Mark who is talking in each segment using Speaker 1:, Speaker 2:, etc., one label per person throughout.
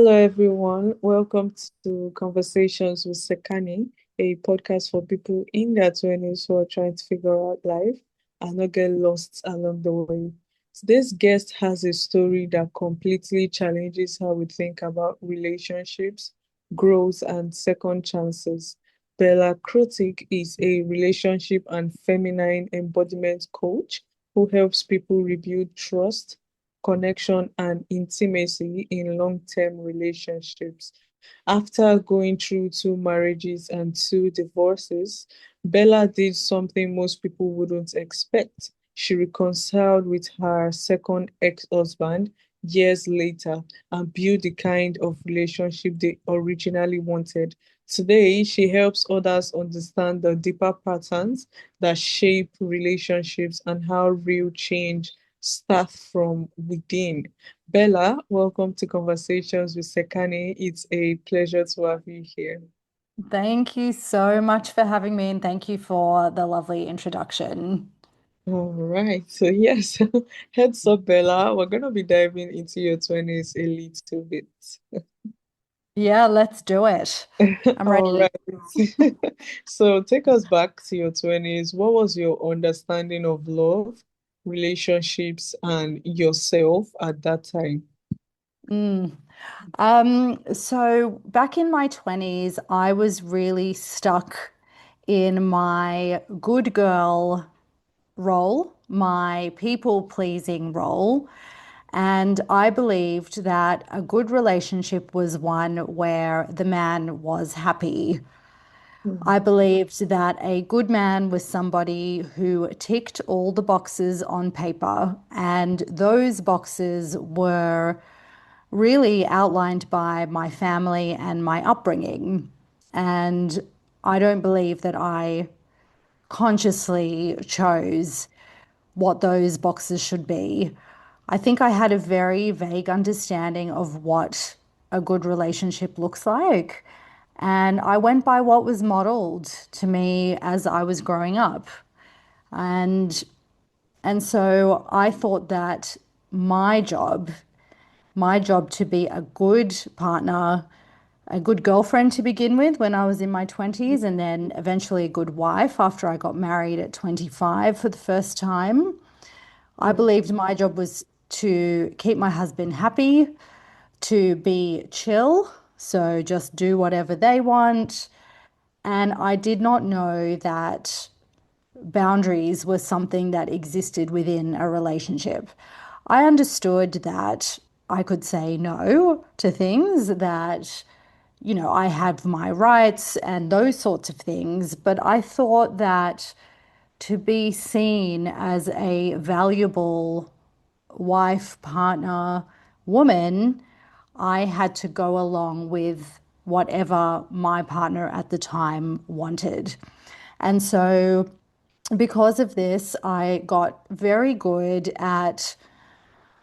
Speaker 1: Hello, everyone. Welcome to Conversations with Sekani, a podcast for people in their 20s who are trying to figure out life and not get lost along the way. Today's guest has a story that completely challenges how we think about relationships, growth, and second chances. Bella Krutik is a relationship and feminine embodiment coach who helps people rebuild trust, connection, and intimacy in long-term relationships. After going through two marriages and two divorces, Bella did something most people wouldn't expect. She reconciled with her second ex-husband years later and built the kind of relationship they originally wanted. Today, she helps others understand the deeper patterns that shape relationships and how real change start from within. Bella, welcome to Conversations with Sekani. It's a pleasure to have you here.
Speaker 2: Thank you so much for having me, and thank you for the lovely introduction.
Speaker 1: All right. So, yes, heads up, Bella. We're going to be diving into your 20s a little bit.
Speaker 2: Yeah, let's do it. I'm
Speaker 1: All
Speaker 2: ready.
Speaker 1: right. So, take us back to your 20s. What was your understanding of love, relationships, and yourself at that time?
Speaker 2: Mm. So back in my 20s, I was really stuck in my good girl role, my people-pleasing role. And I believed that a good relationship was one where the man was happy. I believed that a good man was somebody who ticked all the boxes on paper, and those boxes were really outlined by my family and my upbringing. And I don't believe that I consciously chose what those boxes should be. I think I had a very vague understanding of what a good relationship looks like. And I went by what was modeled to me as I was growing up. And and so I thought that my job, my job to be a good partner, a good girlfriend to begin with when I was in my 20s, and then eventually a good wife after I got married at 25 for the first time. I believed my job was to keep my husband happy, to be chill, so just do whatever they want. And I did not know that boundaries were something that existed within a relationship. I understood that I could say no to things, that, I have my rights and those sorts of things, but I thought that to be seen as a valuable wife, partner, woman, I had to go along with whatever my partner at the time wanted. And so, because of this, I got very good at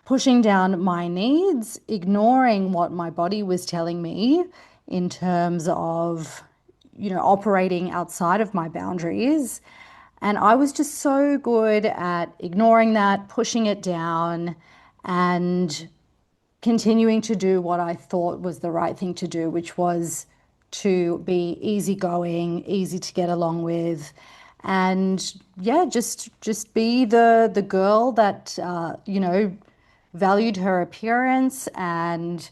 Speaker 2: pushing down my needs, ignoring what my body was telling me in terms of, operating outside of my boundaries. And I was just so good at ignoring that, pushing it down, and continuing to do what I thought was the right thing to do, which was to be easygoing, easy to get along with, and yeah, just be the girl that valued her appearance and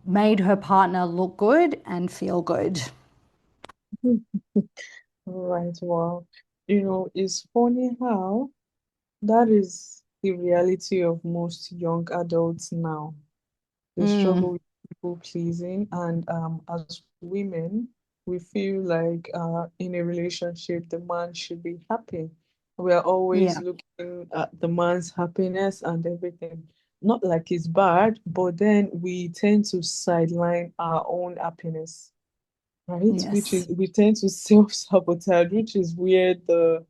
Speaker 2: made her partner look good and feel good.
Speaker 1: All right, wow. It's funny how that is the reality of most young adults now. They struggle
Speaker 2: Mm,
Speaker 1: with people pleasing, and as women, we feel like in a relationship, the man should be happy. We are always
Speaker 2: yeah.
Speaker 1: looking at the man's happiness and everything. Not like it's bad, but then we tend to sideline our own happiness, right? Which
Speaker 2: Yes.
Speaker 1: is we tend to self-sabotage, which is where the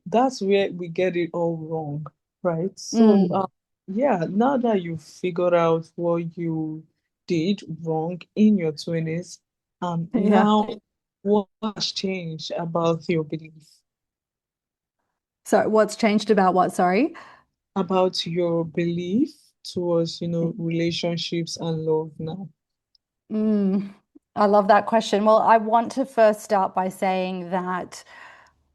Speaker 1: that's where we get it all wrong, right? So
Speaker 2: Mm,
Speaker 1: yeah, now that you've figured out what you did wrong in your 20s,
Speaker 2: yeah.
Speaker 1: now what has changed about your belief,
Speaker 2: So what's changed about what? Sorry.
Speaker 1: about your belief? towards, relationships and love now?
Speaker 2: Mm, I love that question. Well, I want to first start by saying that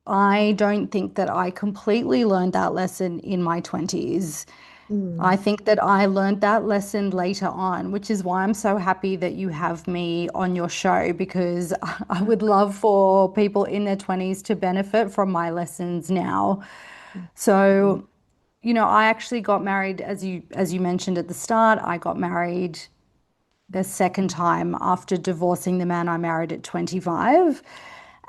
Speaker 2: I don't think that I completely learned that lesson in my 20s. I
Speaker 1: Mm,
Speaker 2: think that I learned that lesson later on, which is why I'm so happy that you have me on your show because I would love for people in their 20s to benefit from my lessons now. So, I actually got married as you mentioned at the start. I got married the second time after divorcing the man I married at 25.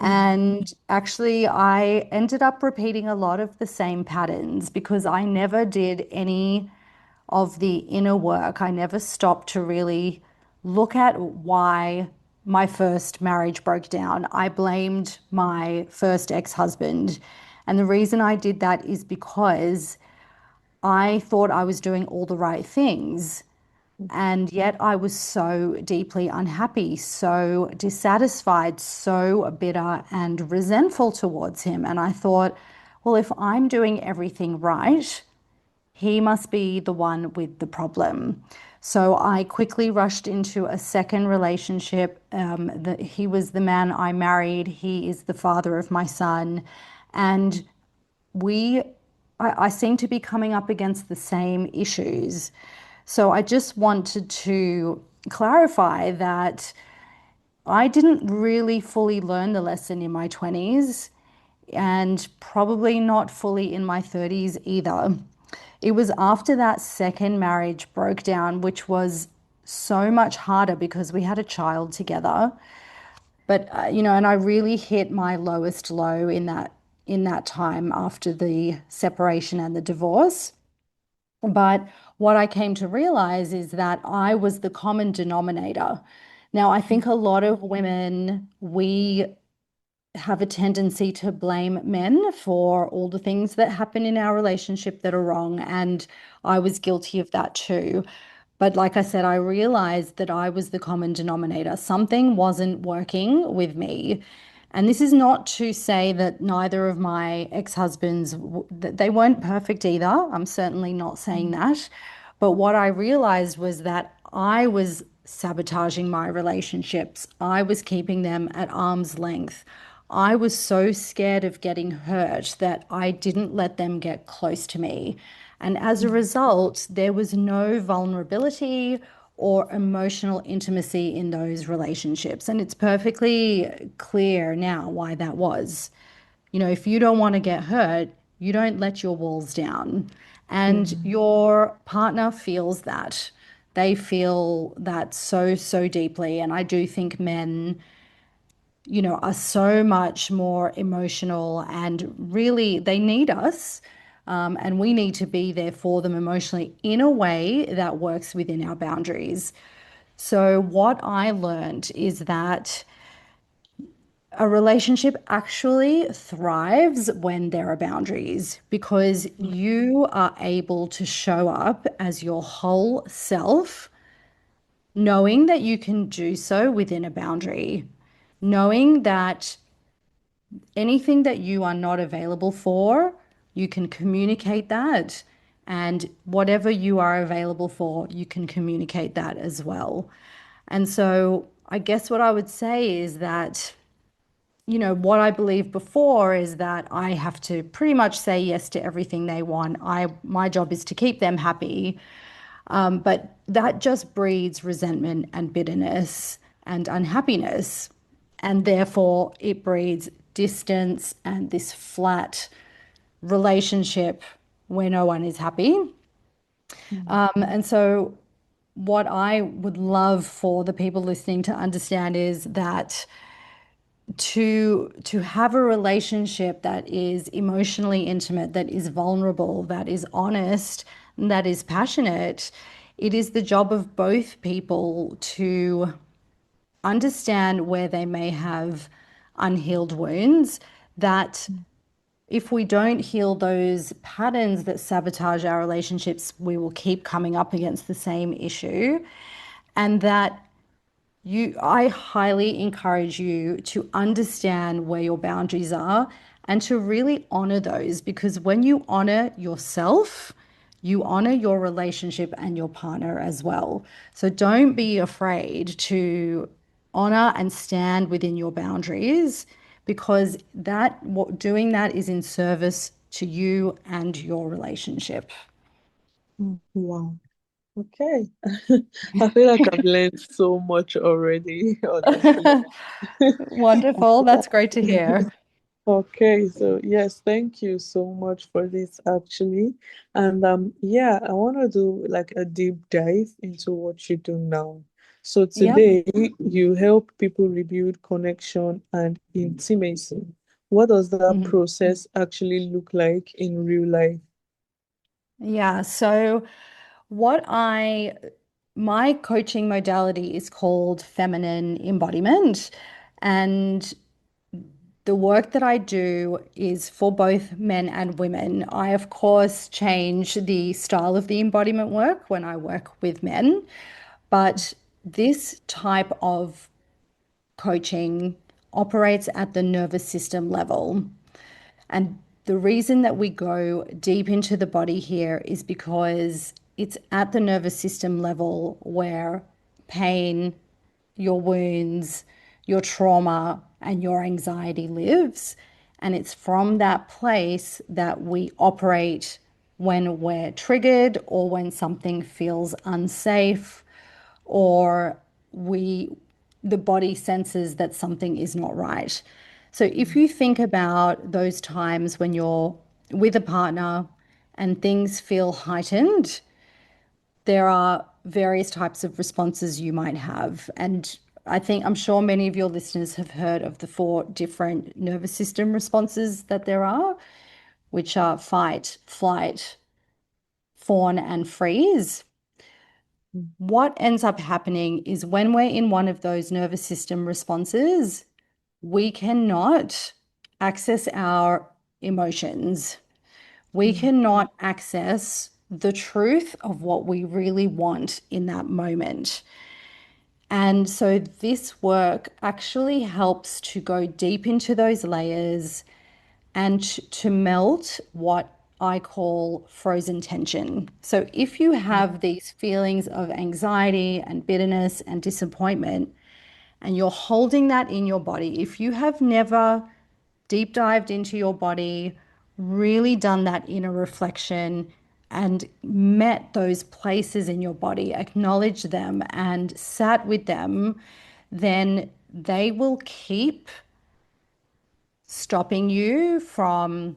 Speaker 1: mm,
Speaker 2: And actually, I ended up repeating a lot of the same patterns because I never did any of the inner work. I never stopped to really look at why my first marriage broke down. I blamed my first ex-husband. And the reason I did that is because I thought I was doing all the right things. And yet I was so deeply unhappy, so dissatisfied, so bitter and resentful towards him. And I thought, well, if I'm doing everything right, he must be the one with the problem. So I quickly rushed into a second relationship. He was the man I married. He is the father of my son. And we, I seem to be coming up against the same issues. So I just wanted to clarify that I didn't really fully learn the lesson in my 20s and probably not fully in my 30s either. It was after that second marriage broke down, which was so much harder because we had a child together. But and I really hit my lowest low in that time after the separation and the divorce. But what I came to realize is that I was the common denominator. Now, I think
Speaker 1: mm,
Speaker 2: a lot of women, we have a tendency to blame men for all the things that happen in our relationship that are wrong. And I was guilty of that too. But like I said, I realized that I was the common denominator. Something wasn't working with me. And this is not to say that neither of my ex-husbands, that they weren't perfect either. I'm certainly not saying
Speaker 1: mm,
Speaker 2: that. But what I realized was that I was sabotaging my relationships. I was keeping them at arm's length. I was so scared of getting hurt that I didn't let them get close to me. And as a
Speaker 1: mm,
Speaker 2: result, there was no vulnerability or emotional intimacy in those relationships. And it's perfectly clear now why that was. If you don't want to get hurt, you don't let your walls down. And
Speaker 1: mm,
Speaker 2: your partner feels that. They feel that so, so deeply. And I do think men are so much more emotional and really they need us. And we need to be there for them emotionally in a way that works within our boundaries. So, what I learned is that a relationship actually thrives when there are boundaries because
Speaker 1: mm,
Speaker 2: you are able to show up as your whole self, knowing that you can do so within a boundary, knowing that anything that you are not available for, you can communicate that. And whatever you are available for, you can communicate that as well. And so I guess what I would say is that, what I believed before is that I have to pretty much say yes to everything they want. My job is to keep them happy. But that just breeds resentment and bitterness and unhappiness. And therefore, it breeds distance and this flat relationship where no one is happy.
Speaker 1: mm,
Speaker 2: And so, what I would love for the people listening to understand is that to have a relationship that is emotionally intimate, that is vulnerable, that is honest, and that is passionate, it is the job of both people to understand where they may have unhealed wounds, that
Speaker 1: mm,
Speaker 2: if we don't heal those patterns that sabotage our relationships, we will keep coming up against the same issue. And that I highly encourage you to understand where your boundaries are and to really honor those because when you honor yourself, you honor your relationship and your partner as well. So don't be afraid to honor and stand within your boundaries because doing that is in service to you and your relationship.
Speaker 1: Wow. Okay. I feel like I've learned so much already, honestly.
Speaker 2: Wonderful. That's great to hear.
Speaker 1: Okay, so yes, thank you so much for this actually. And yeah, I want to do like a deep dive into what you do now. So
Speaker 2: Yep.
Speaker 1: today you help people rebuild connection and intimacy. What does that
Speaker 2: Mhm.
Speaker 1: process actually look like in real life?
Speaker 2: Yeah. So what I my coaching modality is called feminine embodiment. And the work that I do is for both men and women. I, of course, change the style of the embodiment work when I work with men, but this type of coaching operates at the nervous system level. And the reason that we go deep into the body here is because it's at the nervous system level where pain, your wounds, your trauma, and your anxiety lives. And it's from that place that we operate when we're triggered or when something feels unsafe or we the body senses that something is not right. So if you think about those times when you're with a partner and things feel heightened, there are various types of responses you might have. And I'm sure many of your listeners have heard of the four different nervous system responses that there are, which are fight, flight, fawn, and freeze. What ends up happening is when we're in one of those nervous system responses, we cannot access our emotions. We
Speaker 1: Mm,
Speaker 2: cannot access the truth of what we really want in that moment. And so this work actually helps to go deep into those layers and to melt what I call frozen tension. So if you have these feelings of anxiety and bitterness and disappointment, and you're holding that in your body, if you have never deep dived into your body, really done that inner reflection and met those places in your body, acknowledged them and sat with them, then they will keep stopping you from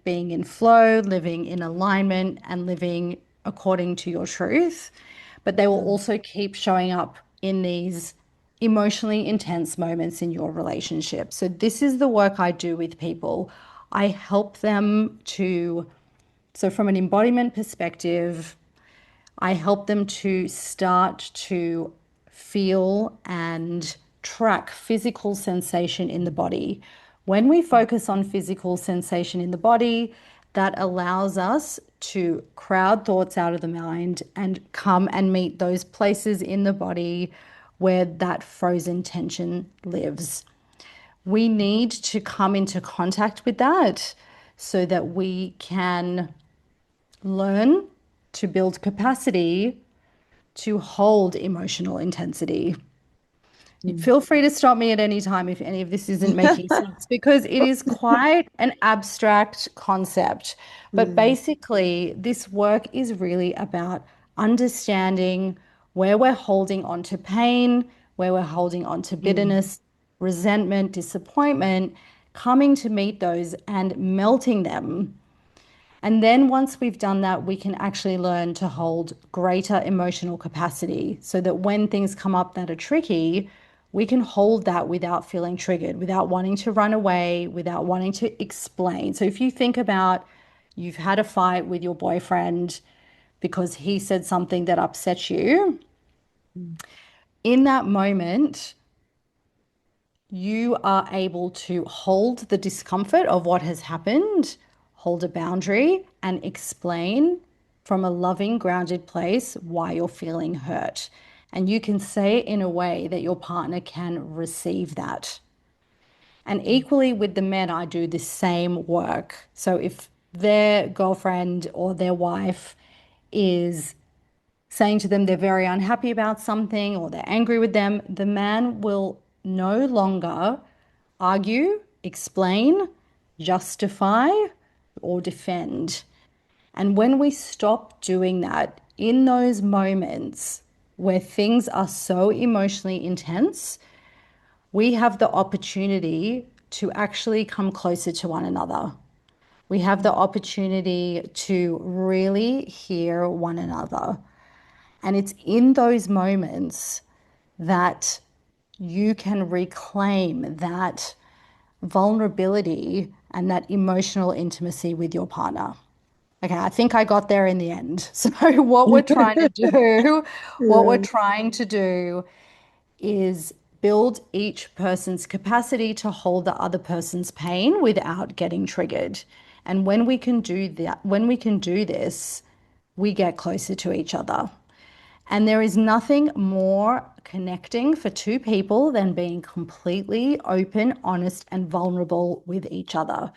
Speaker 2: being in flow, living in alignment, and living according to your truth. But they will
Speaker 1: mm,
Speaker 2: also keep showing up in these emotionally intense moments in your relationship. So, this is the work I do with people. I help them so from an embodiment perspective, I help them to start to feel and track physical sensation in the body. When we focus on physical sensation in the body, that allows us to crowd thoughts out of the mind and come and meet those places in the body where that frozen tension lives. We need to come into contact with that so that we can learn to build capacity to hold emotional intensity.
Speaker 1: mm.
Speaker 2: Feel free to stop me at any time if any of this isn't making sense because it is quite an abstract concept. But
Speaker 1: Mm,
Speaker 2: basically, this work is really about understanding where we're holding on to pain, where we're holding on to
Speaker 1: mm,
Speaker 2: bitterness, resentment, disappointment, coming to meet those and melting them and then once we've done that, we can actually learn to hold greater emotional capacity so that when things come up that are tricky, we can hold that without feeling triggered, without wanting to run away, without wanting to explain. So if you think about you've had a fight with your boyfriend because he said something that upset you,
Speaker 1: mm,
Speaker 2: in that moment, you are able to hold the discomfort of what has happened, hold a boundary, and explain from a loving, grounded place why you're feeling hurt. And you can say it in a way that your partner can receive that. And equally with the men, I do the same work. So if their girlfriend or their wife is saying to them they're very unhappy about something or they're angry with them, the man will no longer argue, explain, justify, or defend. And when we stop doing that in those moments where things are so emotionally intense, we have the opportunity to actually come closer to one another. We have the opportunity to really hear one another. And it's in those moments that you can reclaim that vulnerability and that emotional intimacy with your partner. Okay, I think I got there in the end. So, what we're
Speaker 1: Right.
Speaker 2: trying to do is build each person's capacity to hold the other person's pain without getting triggered. And when we can do that, when we can do this, we get closer to each other. And there is nothing more connecting for two people than being completely open, honest, and vulnerable with each other.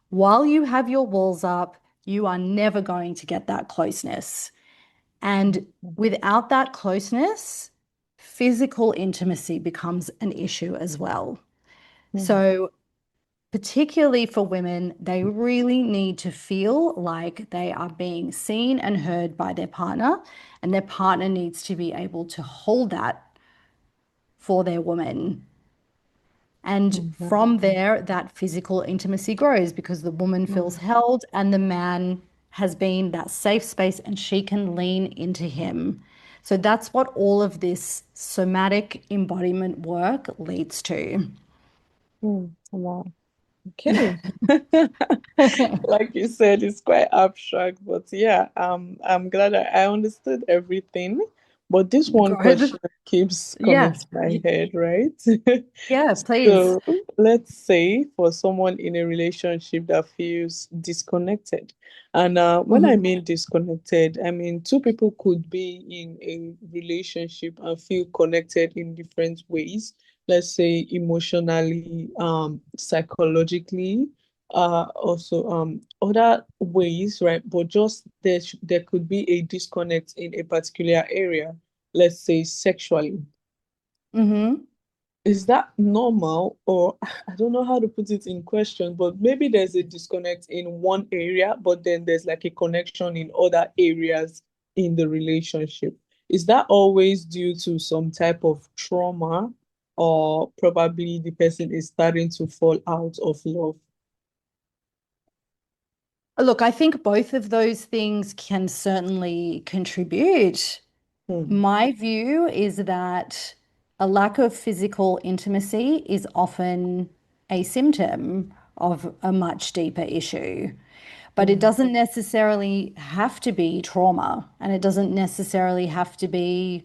Speaker 2: While you have your walls up, you are never going to get that closeness. And without that closeness, physical intimacy becomes an issue as well.
Speaker 1: Mm,
Speaker 2: So, particularly for women, they really need to feel like they are being seen and heard by their partner, and their partner needs to be able to hold that for their woman. And
Speaker 1: mhm,
Speaker 2: from there, that physical intimacy grows because the woman feels
Speaker 1: mm,
Speaker 2: held and the man has been that safe space and she can lean into him. So that's what all of this somatic embodiment work leads to.
Speaker 1: wow. Okay. Like you said, it's quite abstract, but yeah, I'm glad I understood everything. But this one
Speaker 2: Good.
Speaker 1: question keeps coming
Speaker 2: Yeah.
Speaker 1: to my head, right?
Speaker 2: Yeah, please.
Speaker 1: So let's say for someone in a relationship that feels disconnected. And when I
Speaker 2: Mhm.
Speaker 1: mean disconnected, I mean two people could be in a relationship and feel connected in different ways. Let's say emotionally, psychologically, also other ways, right? But just there could be a disconnect in a particular area, let's say sexually.
Speaker 2: Hmm.
Speaker 1: Is that normal, or I don't know how to put it in question, but maybe there's a disconnect in one area, but then there's like a connection in other areas in the relationship. Is that always due to some type of trauma, or probably the person is starting to fall out of love?
Speaker 2: Look, I think both of those things can certainly contribute.
Speaker 1: Hmm.
Speaker 2: My view is that a lack of physical intimacy is often a symptom of a much deeper issue. But it
Speaker 1: Hmm.
Speaker 2: doesn't necessarily have to be trauma, and it doesn't necessarily have to be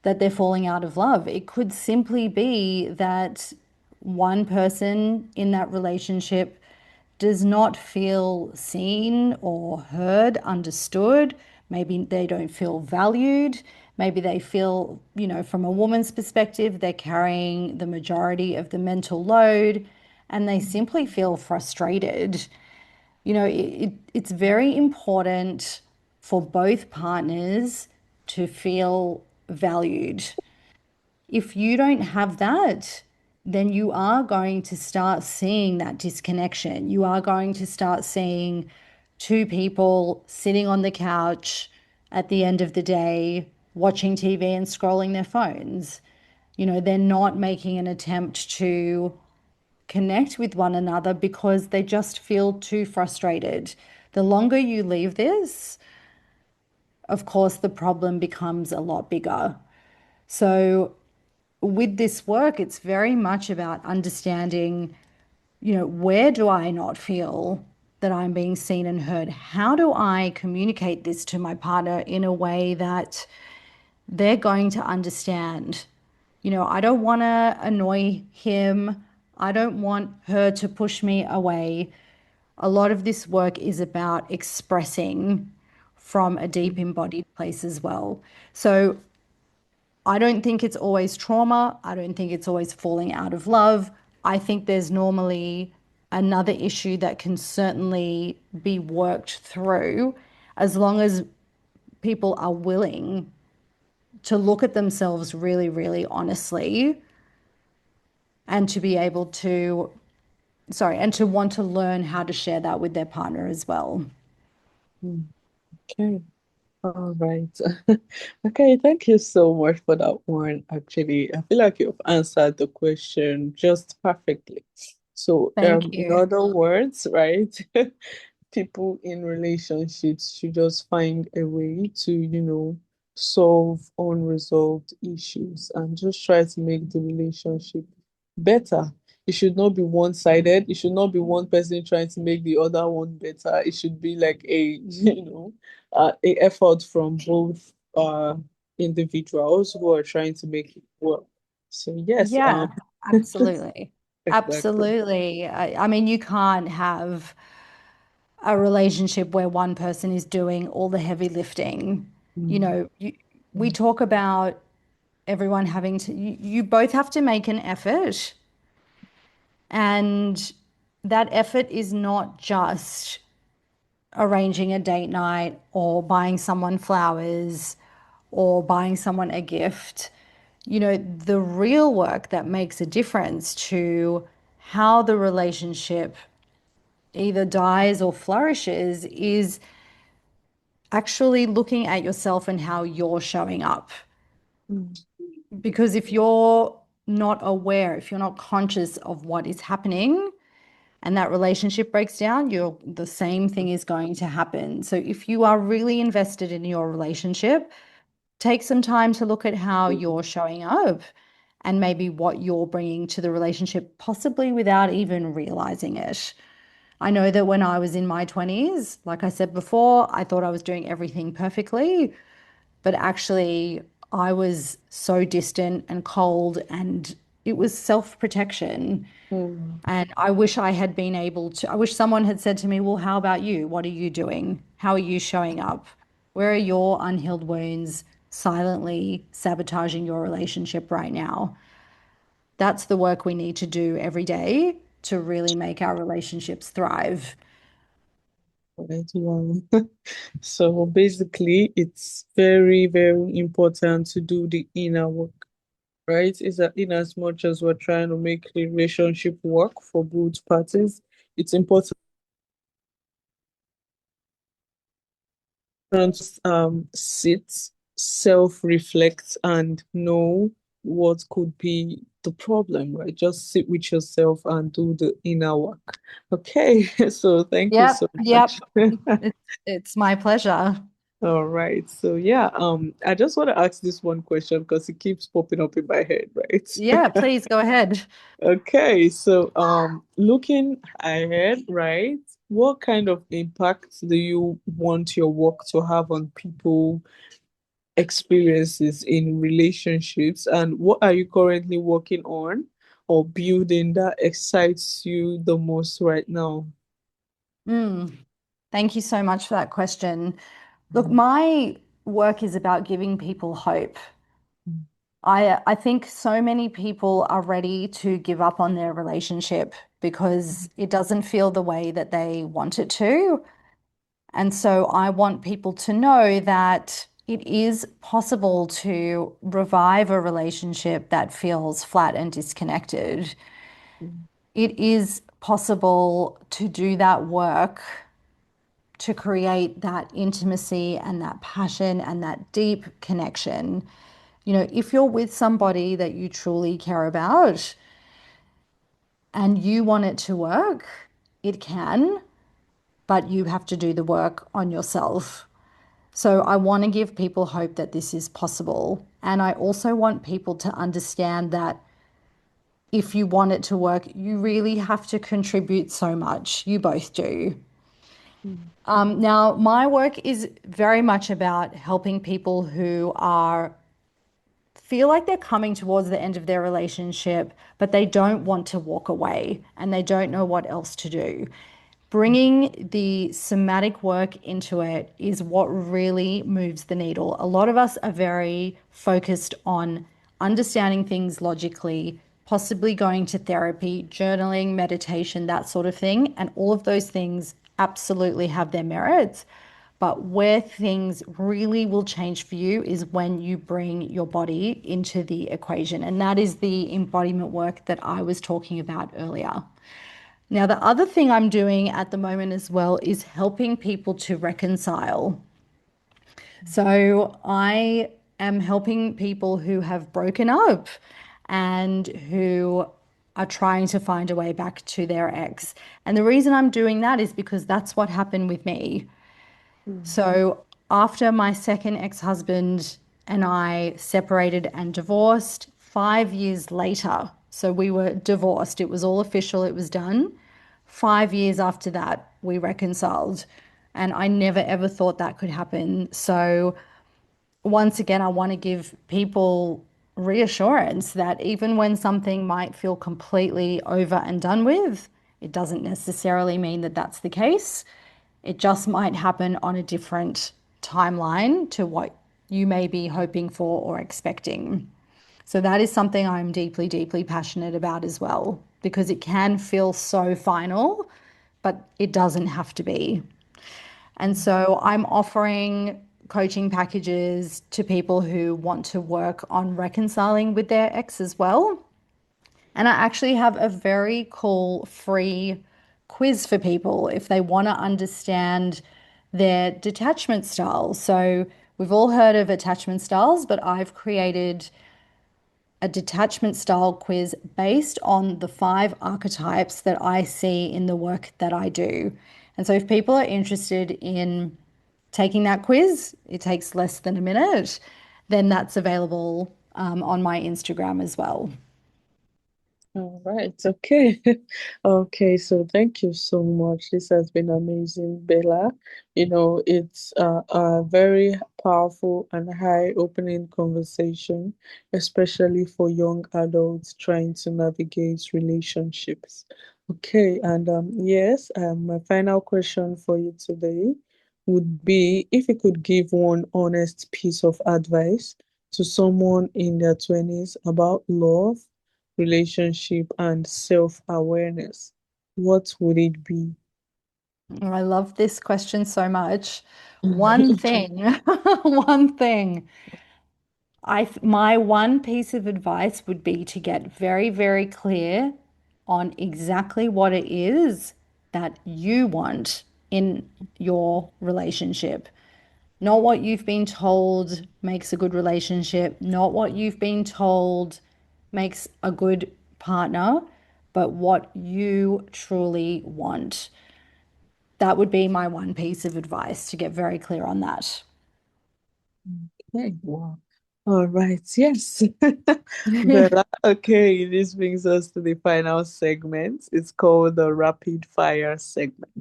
Speaker 2: that they're falling out of love. It could simply be that one person in that relationship does not feel seen or heard, understood. Maybe they don't feel valued. Maybe they feel, from a woman's perspective, they're carrying the majority of the mental load and they simply feel frustrated. It's very important for both partners to feel valued. If you don't have that, then you are going to start seeing that disconnection. You are going to start seeing two people sitting on the couch at the end of the day, watching TV and scrolling their phones. They're not making an attempt to connect with one another because they just feel too frustrated. The longer you leave this, of course, the problem becomes a lot bigger. So, with this work, it's very much about understanding, where do I not feel that I'm being seen and heard? How do I communicate this to my partner in a way that they're going to understand? I don't want to annoy him. I don't want her to push me away. A lot of this work is about expressing from a deep embodied place as well. So I don't think it's always trauma. I don't think it's always falling out of love. I think there's normally another issue that can certainly be worked through as long as people are willing to look at themselves really, really honestly and to be able to, sorry, and to want to learn how to share that with their partner as well.
Speaker 1: Mm. Okay. All right. Okay, thank you so much for that one. Actually, I feel like you've answered the question just perfectly. So,
Speaker 2: Thank
Speaker 1: in
Speaker 2: you.
Speaker 1: other words, right, people in relationships should just find a way to, solve unresolved issues and just try to make the relationship better. It should not be one-sided. It should not be one person trying to make the other one better. It should be like a, a effort from both individuals who are trying to make it work. So yes,
Speaker 2: Yeah, absolutely.
Speaker 1: exactly.
Speaker 2: Absolutely. I mean, you can't have a relationship where one person is doing all the heavy lifting. You
Speaker 1: Mm,
Speaker 2: know, we talk about everyone having to, you both have to make an effort. And that effort is not just arranging a date night or buying someone flowers or buying someone a gift. You know, the real work that makes a difference to how the relationship either dies or flourishes is actually looking at yourself and how you're showing up.
Speaker 1: mm,
Speaker 2: Because if you're not aware, if you're not conscious of what is happening, and that relationship breaks down, you're the same thing is going to happen. So if you are really invested in your relationship, take some time to look at how you're showing up and maybe what you're bringing to the relationship, possibly without even realizing it. I know that when I was in my 20s, like I said before, I thought I was doing everything perfectly, but actually I was so distant and cold, and it was self-protection.
Speaker 1: mm,
Speaker 2: And I wish I had been able to, I wish someone had said to me, well, how about you? What are you doing? How are you showing up? Where are your unhealed wounds silently sabotaging your relationship right now? That's the work we need to do every day to really make our relationships thrive.
Speaker 1: right. Wow. So basically, it's very, very important to do the inner work, right? Is that in as much as we're trying to make the relationship work for both parties, it's important to sit, self-reflect, and know what could be the problem, right? Just sit with yourself and do the inner work. Okay, so thank you
Speaker 2: Yep,
Speaker 1: so
Speaker 2: yep.
Speaker 1: much.
Speaker 2: It's, it's my pleasure.
Speaker 1: All right. So yeah, I just want to ask this one question because it keeps popping up in my head, right?
Speaker 2: Yeah, please go ahead.
Speaker 1: Okay, so looking ahead, right? What kind of impact do you want your work to have on people experiences in relationships, and what are you currently working on or building that excites you the most right now?
Speaker 2: Mm, thank you so much for that question. Look,
Speaker 1: Mm,
Speaker 2: my work is about giving people hope. I think so many people are ready to give up on their relationship because it doesn't feel the way that they want it to. And so I want people to know that it is possible to revive a relationship that feels flat and disconnected.
Speaker 1: mm,
Speaker 2: It is possible to do that work to create that intimacy and that passion and that deep connection. You know, if you're with somebody that you truly care about and you want it to work, it can, but you have to do the work on yourself. So I want to give people hope that this is possible. And I also want people to understand that if you want it to work, you really have to contribute so much. You both do.
Speaker 1: mm,
Speaker 2: Now, my work is very much about helping people who are feel like they're coming towards the end of their relationship, but they don't want to walk away and they don't know what else to do. Bringing the somatic work into it is what really moves the needle. A lot of us are very focused on understanding things logically, possibly going to therapy, journaling, meditation, that sort of thing. And all of those things absolutely have their merits. But where things really will change for you is when you bring your body into the equation. And that is the embodiment work that I was talking about earlier. Now, the other thing I'm doing at the moment as well is helping people to reconcile. So I am helping people who have broken up and who are trying to find a way back to their ex. And the reason I'm doing that is because that's what happened with me.
Speaker 1: Mm.
Speaker 2: So after my second ex-husband and I separated and divorced, 5 years later, so we were divorced, it was all official, it was done. 5 years after that, we reconciled. And I never ever thought that could happen. So once again, I want to give people reassurance that even when something might feel completely over and done with, it doesn't necessarily mean that that's the case. It just might happen on a different timeline to what you may be hoping for or expecting. So that is something I'm deeply, deeply passionate about as well, because it can feel so final, but it doesn't have to be. And so I'm offering coaching packages to people who want to work on reconciling with their ex as well. And I actually have a very cool free quiz for people if they want to understand their detachment style. So we've all heard of attachment styles, but I've created a detachment style quiz based on the 5 archetypes that I see in the work that I do. And so if people are interested in taking that quiz, it takes less than a minute, then that's available on my Instagram as well.
Speaker 1: All right. Okay. Okay. So thank you so much. This has been amazing, Bella. It's a very powerful and high-opening conversation, especially for young adults trying to navigate relationships. Okay. And yes, my final question for you today would be if you could give one honest piece of advice to someone in their 20s about love, relationship, and self-awareness, what would it be?
Speaker 2: I love this question so much. One thing, one thing. My one piece of advice would be to get very, very clear on exactly what it is that you want in your relationship. Not what you've been told makes a good relationship, not what you've been told makes a good partner, but what you truly want. That would be my one piece of advice to get very clear on that.
Speaker 1: Okay, wow. All right, yes. Bella, okay, this brings us to the final segment. It's called the rapid fire segment.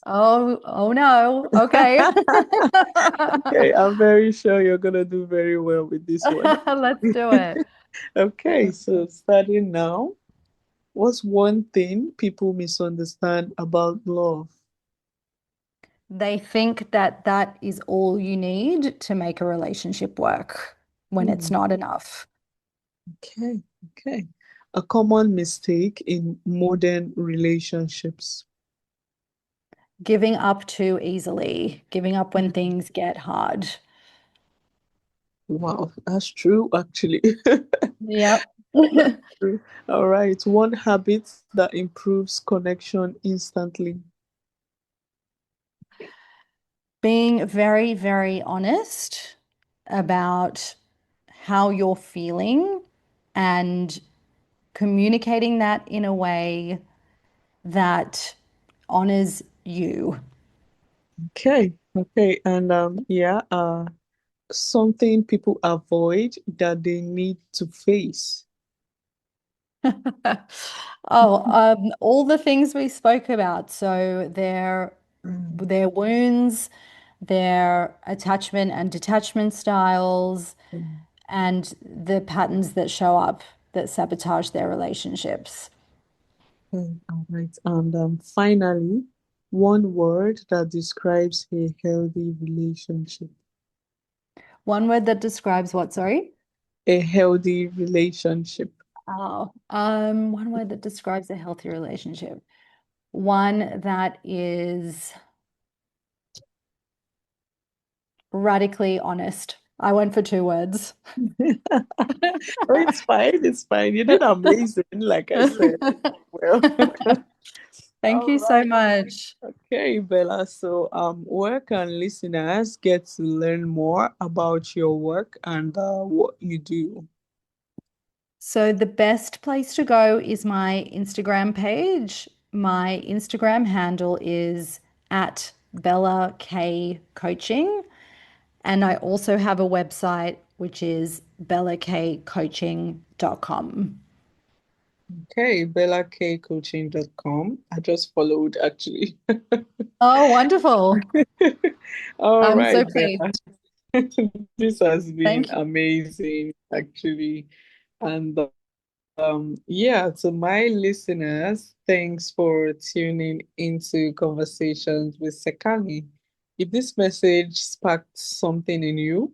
Speaker 2: Oh, oh no. Okay.
Speaker 1: Okay, I'm very sure you're gonna do very well with this one.
Speaker 2: Let's do it.
Speaker 1: Okay, so starting now, what's one thing people misunderstand about love?
Speaker 2: They think that that is all you need to make a relationship work when it's
Speaker 1: Hmm.
Speaker 2: not enough.
Speaker 1: Okay, okay. A common mistake in modern relationships.
Speaker 2: Giving up too easily, giving up when
Speaker 1: Mm.
Speaker 2: things get hard.
Speaker 1: Wow, that's true, actually.
Speaker 2: Yep.
Speaker 1: That's true. All right, one habit that improves connection instantly.
Speaker 2: Being very, very honest about how you're feeling and communicating that in a way that honors you.
Speaker 1: Okay, okay, and yeah, something people avoid that they need to face.
Speaker 2: Oh, all the things we spoke about. So
Speaker 1: Mm,
Speaker 2: their wounds, their attachment and detachment styles,
Speaker 1: mm,
Speaker 2: and the patterns that show up that sabotage their relationships.
Speaker 1: okay, all right, and finally, one word that describes a healthy relationship.
Speaker 2: One word that describes what, sorry?
Speaker 1: A healthy relationship.
Speaker 2: One word that describes a healthy relationship. One that is radically honest. I went for two words.
Speaker 1: Oh, it's fine. It's fine. You did amazing, like I said. Well,
Speaker 2: Thank
Speaker 1: all
Speaker 2: you so
Speaker 1: right.
Speaker 2: much.
Speaker 1: Okay, Bella. So, where can listeners get to learn more about your work and what you do?
Speaker 2: So, the best place to go is my Instagram page. My Instagram handle is at Bella K Coaching. And I also have a website, which is bellakcoaching.com.
Speaker 1: Okay, bellakcoaching.com. I just followed actually.
Speaker 2: Oh, wonderful.
Speaker 1: All
Speaker 2: I'm so
Speaker 1: right,
Speaker 2: pleased.
Speaker 1: Bella. This has been
Speaker 2: Thank you.
Speaker 1: amazing, actually. And yeah, to my listeners, thanks for tuning into Conversations with Sekani. If this message sparked something in you,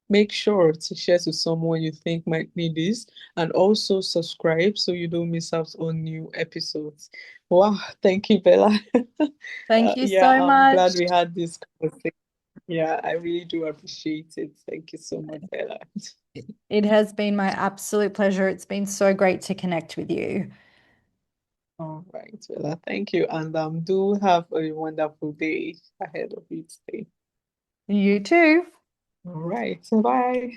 Speaker 1: make sure to share to someone you think might need this and also subscribe so you don't miss out on new episodes. Wow, thank you, Bella.
Speaker 2: Thank you
Speaker 1: Yeah,
Speaker 2: so
Speaker 1: I'm glad
Speaker 2: much.
Speaker 1: we had this conversation. Yeah, I really do appreciate it. Thank you so much, Bella.
Speaker 2: It has been my absolute pleasure. It's been so great to connect with you.
Speaker 1: All right, Bella, thank you. And do have a wonderful day ahead of you today.
Speaker 2: You too.
Speaker 1: All right, bye.